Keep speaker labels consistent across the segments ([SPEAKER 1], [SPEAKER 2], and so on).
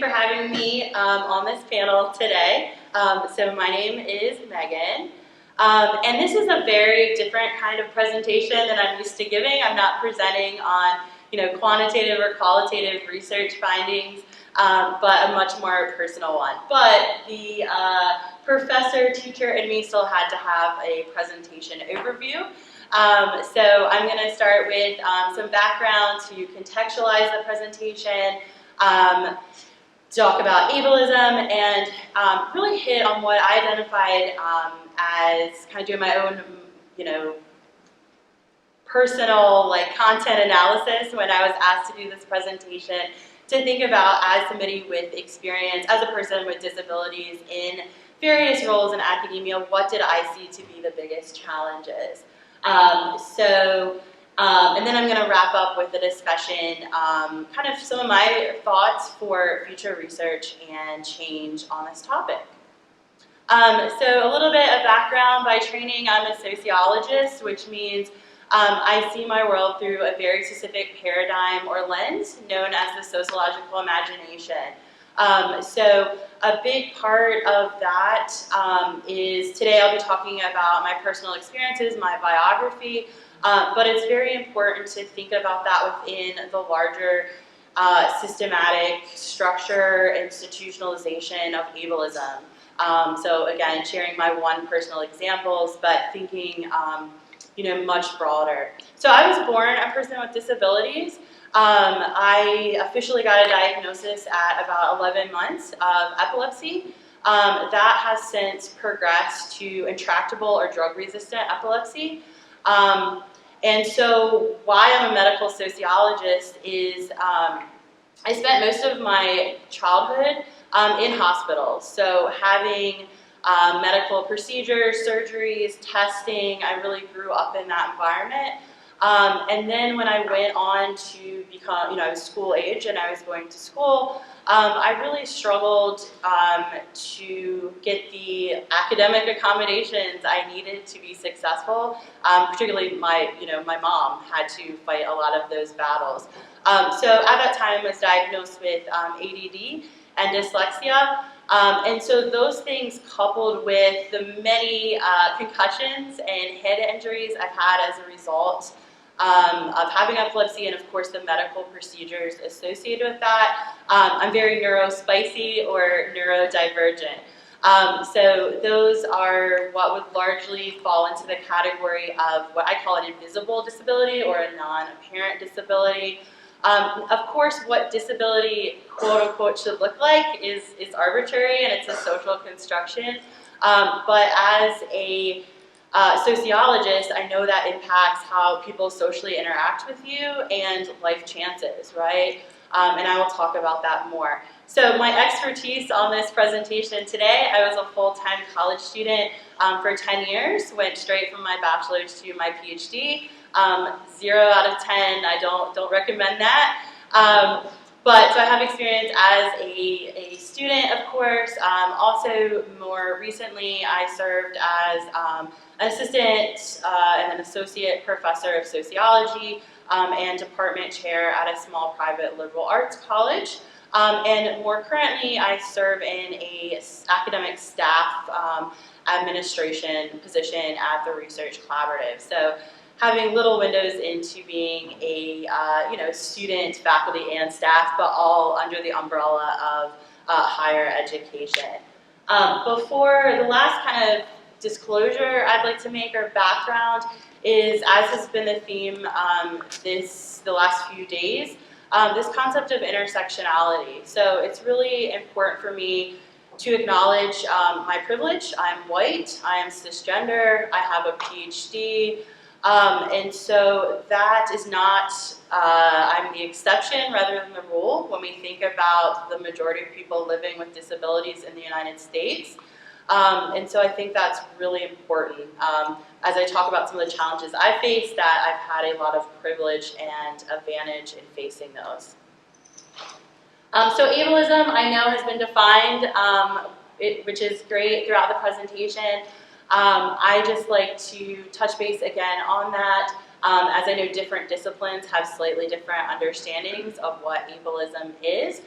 [SPEAKER 1] for having me on this panel today. So my name is Megan, and this is a very different kind of presentation than I'm used to giving. I'm not presenting on, quantitative or qualitative research findings, but a much more personal one. But the professor, teacher, and me still had to have a presentation overview. So I'm going to start with some background to contextualize the presentation, talk about ableism, and really hit on what I identified as kind of doing my own, personal content analysis when I was asked to do this presentation, to think about as somebody with experience, as a person with disabilities in various roles in academia, what did I see to be the biggest challenges? And then I'm going to wrap up with a discussion, kind of some of my thoughts for future research and change on this topic. So a little bit of background. By training, I'm a sociologist, which means I see my world through a very specific paradigm or lens known as the sociological imagination. So a big part of that is today I'll be talking about my personal experiences, my biography, but it's very important to think about that within the larger systematic structure, institutionalization of ableism. So again, sharing my one personal examples, but thinking much broader. So I was born a person with disabilities. I officially got a diagnosis at about 11 months of epilepsy. That has since progressed to intractable or drug-resistant epilepsy. And so why I'm a medical sociologist is I spent most of my childhood in hospitals. So having medical procedures, surgeries, testing, I really grew up in that environment. And then when I went on to become, I was school age and I was going to school, I really struggled to get the academic accommodations I needed to be successful. Particularly my mom had to fight a lot of those battles. So at that time I was diagnosed with ADD and dyslexia. And so those things, coupled with the many concussions and head injuries I've had as a result of having epilepsy, and of course the medical procedures associated with that, I'm very neurospicy or neurodivergent. So those are what would largely fall into the category of what I call an invisible disability or a non-apparent disability. Of course, what disability, quote unquote, should look like is arbitrary and it's a social construction. But as a sociologist, I know that impacts how people socially interact with you and life chances, right? And I will talk about that more. So my expertise on this presentation today, I was a full-time college student for 10 years, went straight from my bachelor's to my PhD. 0 out of 10, I don't recommend that. But so I have experience as a student, of course. Also, more recently, I served as an assistant and an associate professor of sociology and department chair at a small private liberal arts college. And more currently, I serve in a academic staff administration position at the Research Collaborative. So having little windows into being a student, faculty, and staff, but all under the umbrella of higher education. Before the last kind of disclosure I'd like to make, or background, is, as has been the theme the last few days, this concept of intersectionality. So it's really important for me to acknowledge my privilege. I'm white, I am cisgender, I have a PhD, and so that is not, I'm the exception rather than the rule when we think about the majority of people living with disabilities in the United States. And so I think that's really important as I talk about some of the challenges I faced, that I've had a lot of privilege and advantage in facing those. So ableism, I know, has been defined, which is great throughout the presentation. I just like to touch base again on that, as I know different disciplines have slightly different understandings of what ableism is.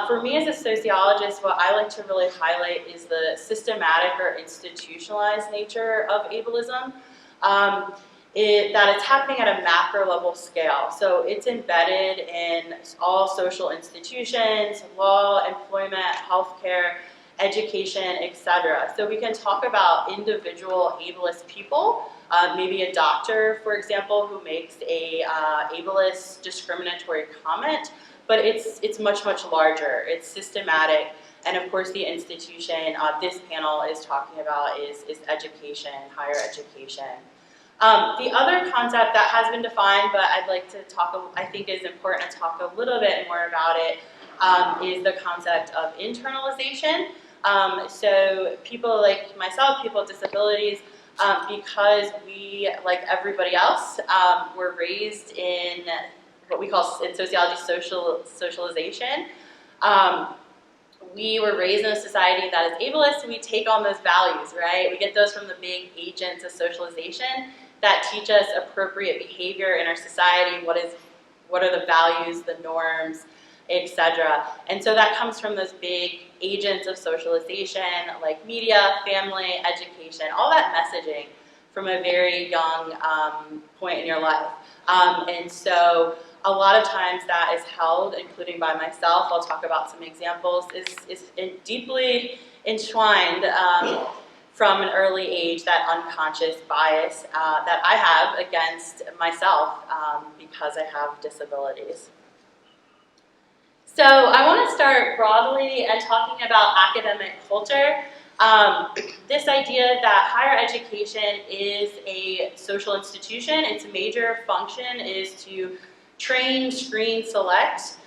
[SPEAKER 1] For me as a sociologist, what I like to really highlight is the systematic or institutionalized nature of ableism. That it's happening at a macro level scale. So it's embedded in all social institutions, law, employment, healthcare, education, etc. So we can talk about individual ableist people, maybe a doctor, for example, who makes a ableist discriminatory comment, but it's much, much larger. It's systematic. And of course, the institution this panel is talking about is education, higher education. The other concept that has been defined, but I'd like to talk, I think is important to talk a little bit more about it, is the concept of internalization. So people like myself, people with disabilities, because we, like everybody else, were raised in what we call in sociology socialization. We were raised in a society that is ableist, and we take on those values, right? We get those from the big agents of socialization that teach us appropriate behavior in our society, what are the values, the norms, etc. And so that comes from those big agents of socialization like media, family, education, all that messaging from a very young point in your life. And so a lot of times that is held, including by myself, I'll talk about some examples, is deeply entwined from an early age, that unconscious bias that I have against myself because I have disabilities. So I want to start broadly and talking about academic culture. This idea that higher education is a social institution, its major function is to train, screen, select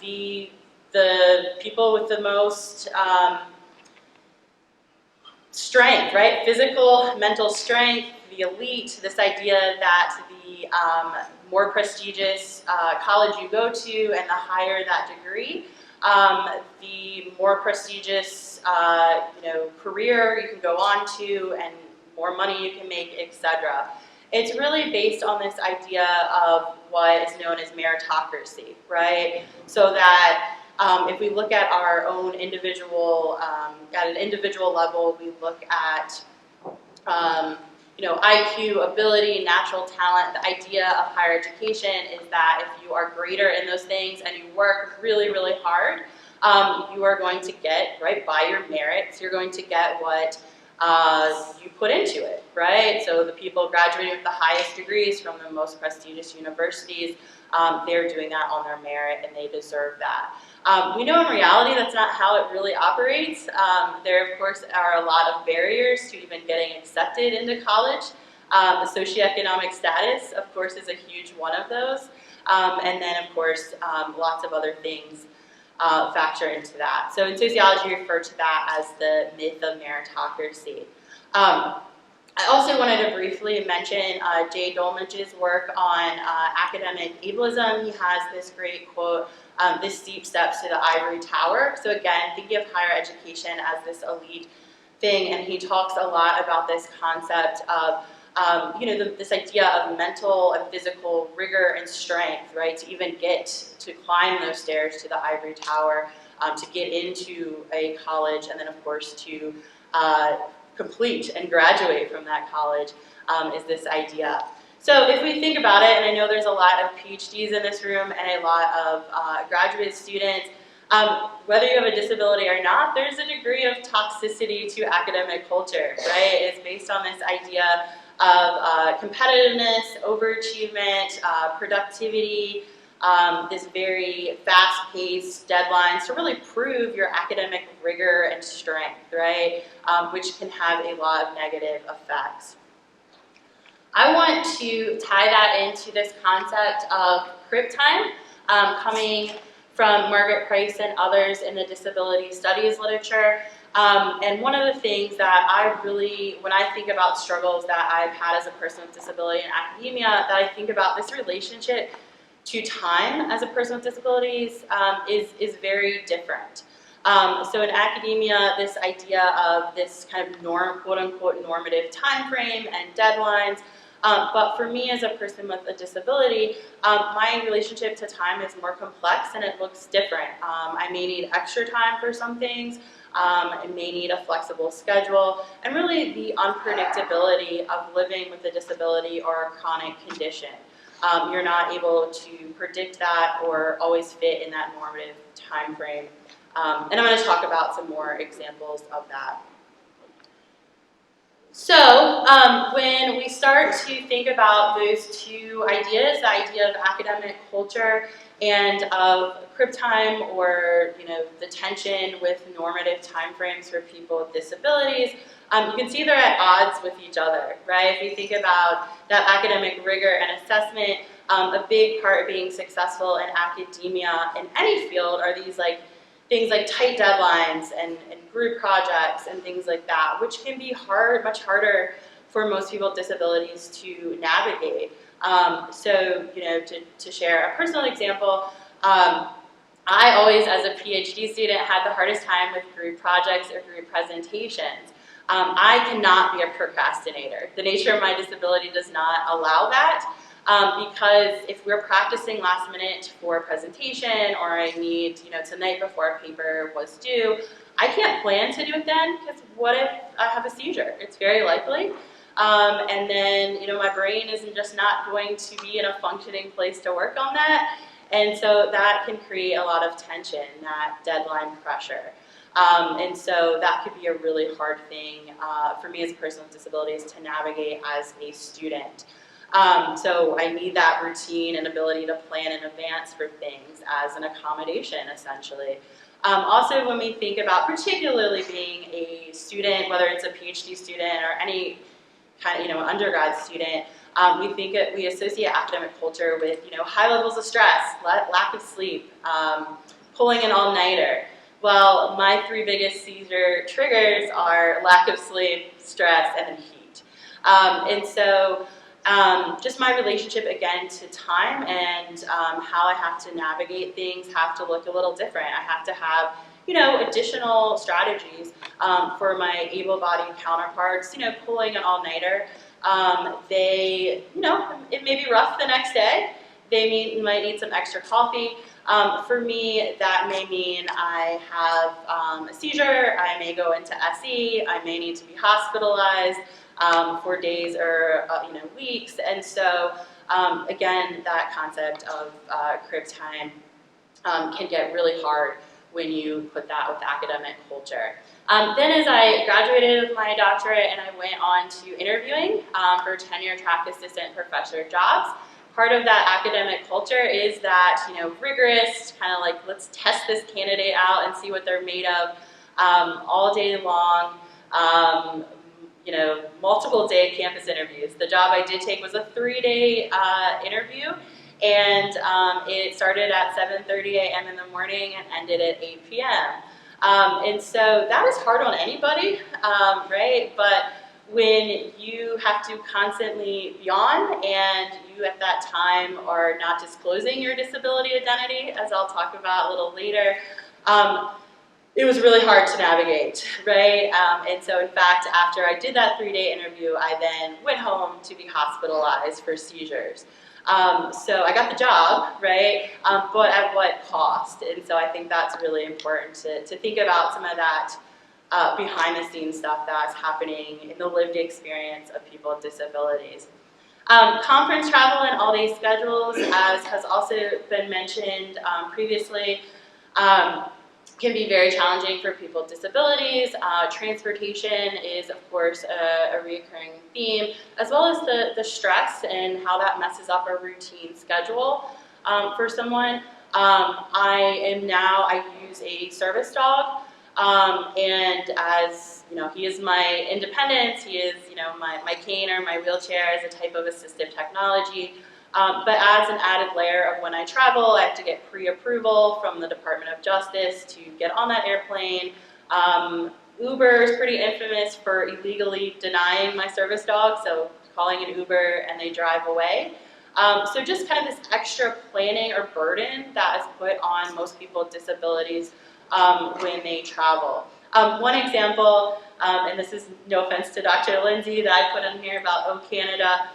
[SPEAKER 1] the people with the most strength, right? Physical, mental strength, the elite, this idea that the more prestigious college you go to and the higher that degree, the more prestigious career you can go on to and more money you can make, etc. It's really based on this idea of what is known as meritocracy, right? So that if we look at our own individual, at an individual level, we look at IQ, ability, natural talent. The idea of higher education is that if you are greater in those things and you work really, really hard, you are going to get, right, by your merits, you're going to get what you put into it, right? So the people graduating with the highest degrees from the most prestigious universities, they're doing that on their merit and they deserve that. We know in reality that's not how it really operates. There, of course, are a lot of barriers to even getting accepted into college. The socioeconomic status, of course, is a huge one of those. And then, of course, lots of other things factor into that. So in sociology, we refer to that as the myth of meritocracy. I also wanted to briefly mention Jay Dolmage's work on academic ableism. He has this great quote, "This steep steps to the ivory tower." So again, thinking of higher education as this elite thing, and he talks a lot about this concept of this idea of mental and physical rigor and strength, right, to even get to climb those stairs to the ivory tower, to get into a college, and then of course to complete and graduate from that college is this idea. So if we think about it, and I know there's a lot of PhDs in this room and a lot of graduate students, whether you have a disability or not, there's a degree of toxicity to academic culture, right? It's based on this idea of competitiveness, overachievement, productivity, this very fast-paced deadlines to really prove your academic rigor and strength, right? Which can have a lot of negative effects. I want to tie that into this concept of crib time, coming from Margaret Price and others in the disability studies literature. And one of the things that I really, when I think about struggles that I've had as a person with disability in academia, that I think about this relationship to time as a person with disabilities is very different. So in academia, this idea of this kind of quote-unquote normative time frame and deadlines But for me as a person with a disability, my relationship to time is more complex and it looks different. I may need extra time for some things. I may need a flexible schedule, and really the unpredictability of living with a disability or a chronic condition. You're not able to predict that or always fit in that normative time frame. And I'm going to talk about some more examples of that. So when we start to think about those two ideas, the idea of academic culture and of crib time, or the tension with normative timeframes for people with disabilities, you can see they're at odds with each other, right? If you think about that academic rigor and assessment, a big part of being successful in academia in any field are these things like tight deadlines and group projects and things like that, which can be hard, much harder for most people with disabilities to navigate. So, to share a personal example, I always, as a PhD student, had the hardest time with group projects or group presentations. I cannot be a procrastinator. The nature of my disability does not allow that. Because if we're practicing last minute for a presentation, or I need, tonight before a paper was due, I can't plan to do it then, because what if I have a seizure? It's very likely. And then, my brain isn't just not going to be in a functioning place to work on that. And so that can create a lot of tension, that deadline pressure. And so that could be a really hard thing for me as a person with disabilities to navigate as a student. So I need that routine and ability to plan in advance for things as an accommodation, essentially. Also, when we think about particularly being a student, whether it's a PhD student or any kind of undergrad student, we associate academic culture with high levels of stress, lack of sleep, pulling an all-nighter. Well, my three biggest seizure triggers are lack of sleep, stress, and then heat. And so just my relationship, again, to time and how I have to navigate things have to look a little different. I have to have, additional strategies for my able-bodied counterparts. Pulling an all-nighter, it may be rough the next day. They might need some extra coffee. For me, that may mean I have a seizure. I may go into SE. I may need to be hospitalized for days or weeks. And so, again, that concept of crib time can get really hard when you put that with academic culture. Then as I graduated with my doctorate and I went on to interviewing for tenure track assistant professor jobs, part of that academic culture is that, rigorous, kind of like, let's test this candidate out and see what they're made of all day long. Multiple day campus interviews. The job I did take was a 3-day interview, and it started at 7:30 a.m. in the morning and ended at 8 p.m. And so that is hard on anybody, right? But when you have to constantly be on and you at that time are not disclosing your disability identity, as I'll talk about a little later, it was really hard to navigate, right? And so in fact, after I did that 3-day interview, I then went home to be hospitalized for seizures. So I got the job, right? But at what cost? And so I think that's really important to think about some of that behind the scenes stuff that's happening in the lived experience of people with disabilities. Conference travel and all-day schedules, as has also been mentioned previously, can be very challenging for people with disabilities. Transportation is, of course, a recurring theme, as well as the stress and how that messes up a routine schedule for someone. I use a service dog, and as he is my independence, he is my cane or my wheelchair as a type of assistive technology. But as an added layer of when I travel, I have to get pre-approval from the Department of Justice to get on that airplane. Uber is pretty infamous for illegally denying my service dog, so calling an Uber and they drive away. So just kind of this extra planning or burden that is put on most people with disabilities when they travel. One example, and this is no offense to Dr. Lindsay that I put in here about Oh Canada.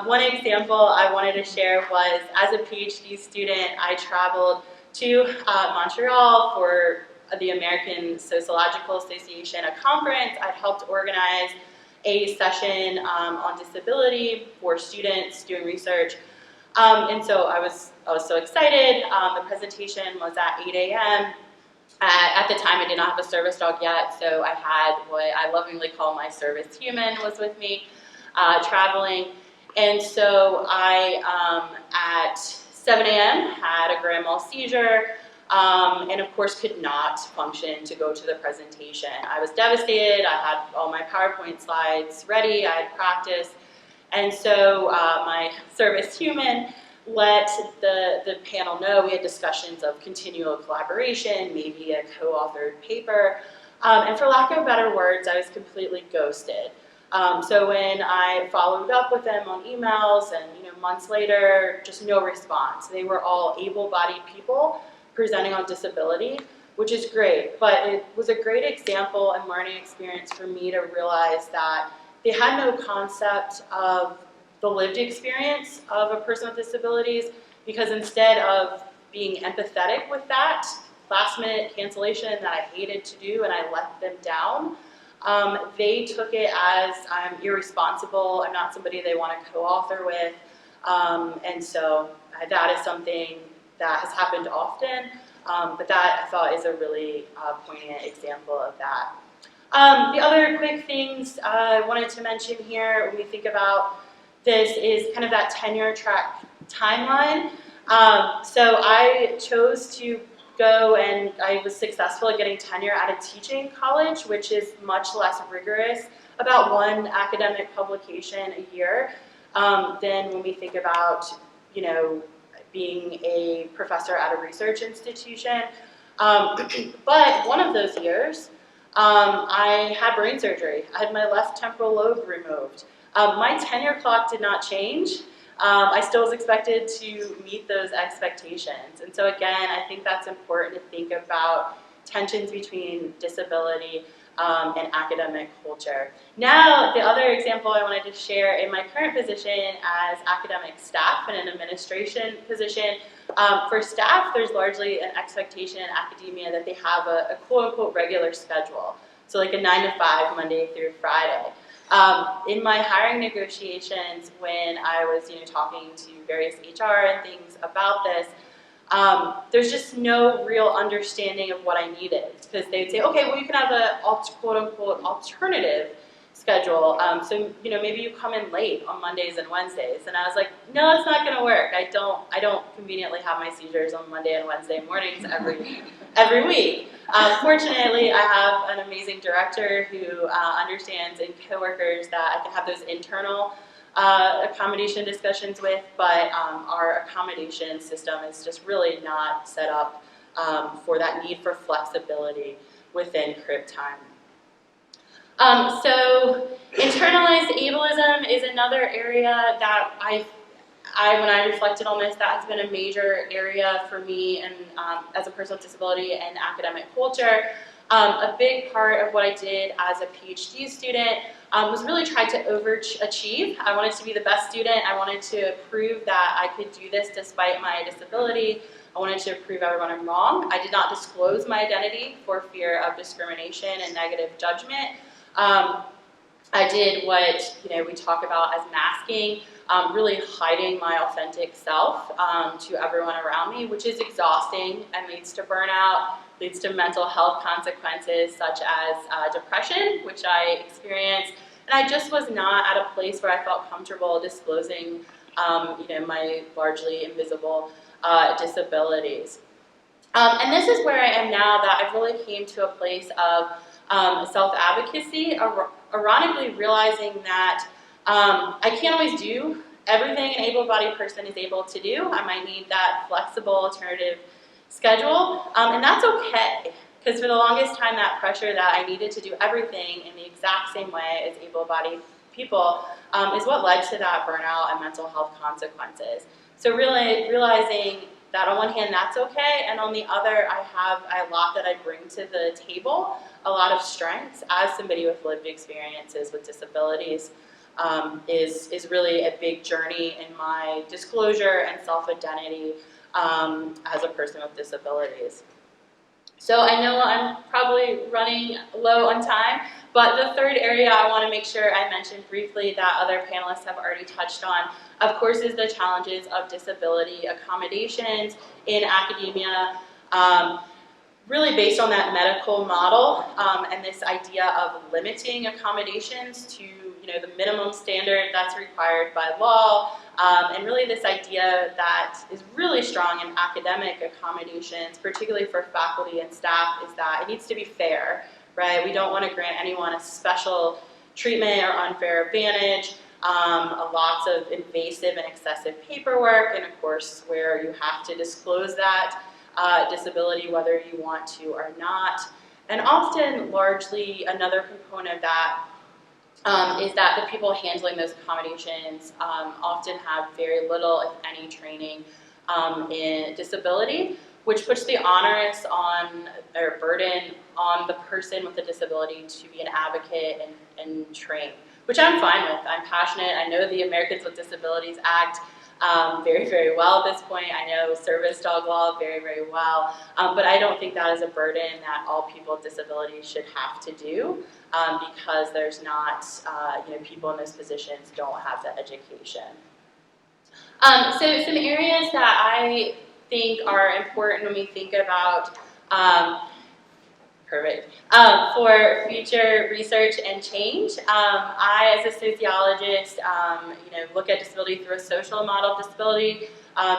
[SPEAKER 1] One example I wanted to share was, as a PhD student, I traveled to Montreal for the American Sociological Association, a conference. I helped organize a session on disability for students doing research. And so I was so excited. The presentation was at 8 a.m. At the time, I did not have a service dog yet, so I had what I lovingly call my service human was with me, traveling. And so I, at 7 a.m., had a grand mal seizure, and of course could not function to go to the presentation. I was devastated. I had all my PowerPoint slides ready. I had practiced. And so my service human let the panel know. We had discussions of continual collaboration, maybe a co-authored paper, and for lack of better words, I was completely ghosted. So when I followed up with them on emails and months later, just no response. They were all able-bodied people presenting on disability, which is great, but it was a great example and learning experience for me to realize that they had no concept of the lived experience of a person with disabilities, because instead of being empathetic with that last-minute cancellation that I hated to do and I let them down, they took it as I'm irresponsible, I'm not somebody they want to co-author with, and so that is something that has happened often, but that I thought is a really poignant example of that. The other quick things I wanted to mention here when we think about this is kind of that tenure track timeline. So I chose to go, and I was successful at getting tenure at a teaching college, which is much less rigorous, about one academic publication a year, than when we think about, being a professor at a research institution. But one of those years, I had brain surgery. I had my left temporal lobe removed. My tenure clock did not change. I still was expected to meet those expectations. And so again, I think that's important to think about tensions between disability and academic culture. Now, the other example I wanted to share in my current position as academic staff in an administration position, for staff, there's largely an expectation in academia that they have a quote-unquote regular schedule. So like a 9 to 5, Monday through Friday. In my hiring negotiations, when I was talking to various HR and things about this, there's just no real understanding of what I needed, because they'd say, okay, well, you can have a quote-unquote alternative schedule, so maybe you come in late on Mondays and Wednesdays. And I was like, no, it's not going to work. I don't conveniently have my seizures on Monday and Wednesday mornings every week. Fortunately, I have an amazing director who understands, and coworkers that I can have those internal accommodation discussions with, but our accommodation system is just really not set up for that need for flexibility within crib time. So internalized ableism is another area that when I reflected on this, that has been a major area for me and as a person with disability and academic culture. A big part of what I did as a PhD student was really try to overachieve. I wanted to be the best student. I wanted to prove that I could do this despite my disability. I wanted to prove everyone I'm wrong. I did not disclose my identity for fear of discrimination and negative judgment. I did what we talk about as masking, really hiding my authentic self to everyone around me, which is exhausting and leads to burnout, leads to mental health consequences such as depression, which I experienced. And I just was not at a place where I felt comfortable disclosing my largely invisible disabilities. And this is where I am now, that I've really came to a place of self-advocacy, ironically realizing that I can't always do everything an able-bodied person is able to do. I might need that flexible alternative schedule, and that's okay, because for the longest time that pressure that I needed to do everything in the exact same way as able-bodied people is what led to that burnout and mental health consequences. So really realizing that on one hand, that's okay, and on the other, I have a lot that I bring to the table, a lot of strengths as somebody with lived experiences with disabilities. Is really a big journey in my disclosure and self-identity as a person with disabilities. So I know I'm probably running low on time, but the third area I want to make sure I mention briefly that other panelists have already touched on, of course, is the challenges of disability accommodations in academia, really based on that medical model and this idea of limiting accommodations to the minimum standard that's required by law, and really this idea that is really strong in academic accommodations, particularly for faculty and staff, is that it needs to be fair, right? We don't want to grant anyone a special treatment or unfair advantage, lots of invasive and excessive paperwork, and of course where you have to disclose that disability whether you want to or not. And often, largely, another component of that is that the people handling those accommodations often have very little, if any, training in disability, which puts the onus on, or burden on the person with the disability to be an advocate and train, which I'm fine with. I'm passionate. I know the Americans with Disabilities Act very, very well at this point. I know service dog law very, very well, but I don't think that is a burden that all people with disabilities should have to do because there's not, people in those positions don't have the education. So some areas that I think are important when we think about for future research and change. I, as a sociologist, look at disability through a social model of disability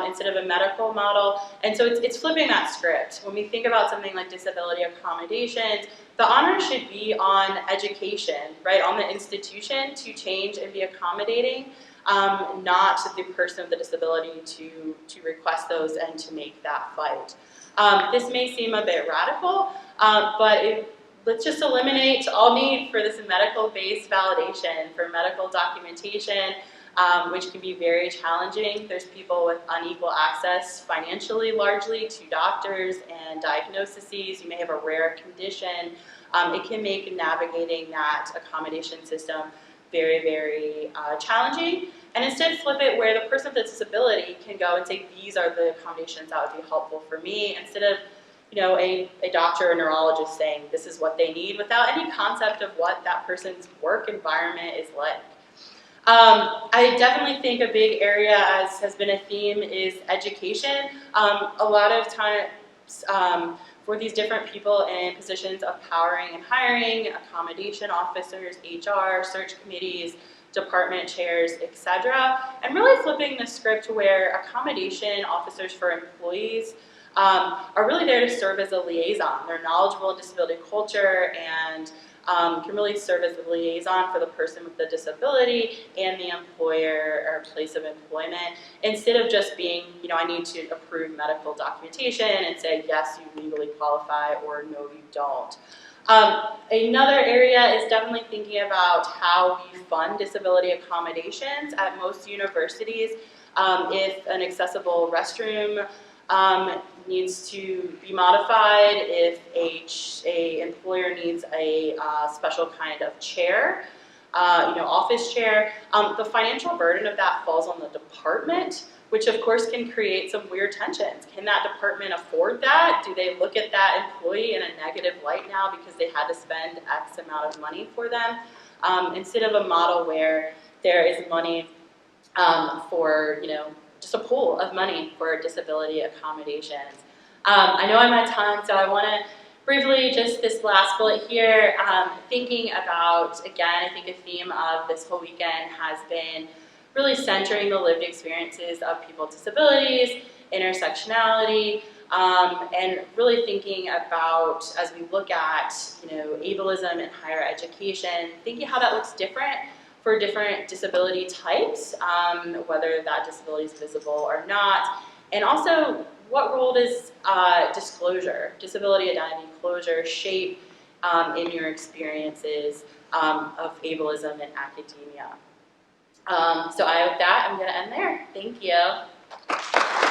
[SPEAKER 1] instead of a medical model. And so it's flipping that script. When we think about something like disability accommodations, the honor should be on education, right, on the institution to change and be accommodating, not the person with the disability to request those and to make that fight. This may seem a bit radical, but let's just eliminate all need for this medical-based validation, for medical documentation, which can be very challenging. There's people with unequal access financially, largely, to doctors and diagnoses. You may have a rare condition. It can make navigating that accommodation system very, very challenging. And instead flip it where the person with a disability can go and say, these are the accommodations that would be helpful for me, instead of a doctor or neurologist saying this is what they need without any concept of what that person's work environment is like. I definitely think a big area, as has been a theme, is education. A lot of times for these different people in positions of powering and hiring, accommodation officers, HR, search committees, department chairs, etc., and really flipping the script where accommodation officers for employees are really there to serve as a liaison. They're knowledgeable in disability culture and can really serve as a liaison for the person with the disability and the employer or place of employment, instead of just being, I need to approve medical documentation and say, yes, you legally qualify, or no, you don't. Another area is definitely thinking about how we fund disability accommodations at most universities. If an accessible restroom needs to be modified, if a employer needs a special kind of chair, office chair, the financial burden of that falls on the department, which of course can create some weird tensions. Can that department afford that? Do they look at that employee in a negative light now because they had to spend X amount of money for them? Instead of a model where there is money for, just a pool of money for disability accommodations. I know I'm at time, so I want to briefly, just this last bullet here, thinking about, again, I think a theme of this whole weekend has been really centering the lived experiences of people with disabilities, intersectionality, and really thinking about, as we look at, ableism in higher education, thinking how that looks different for different disability types, whether that disability is visible or not, and also what role does disclosure, disability identity closure, shape in your experiences of ableism in academia. So with that, I'm going to end there. Thank you.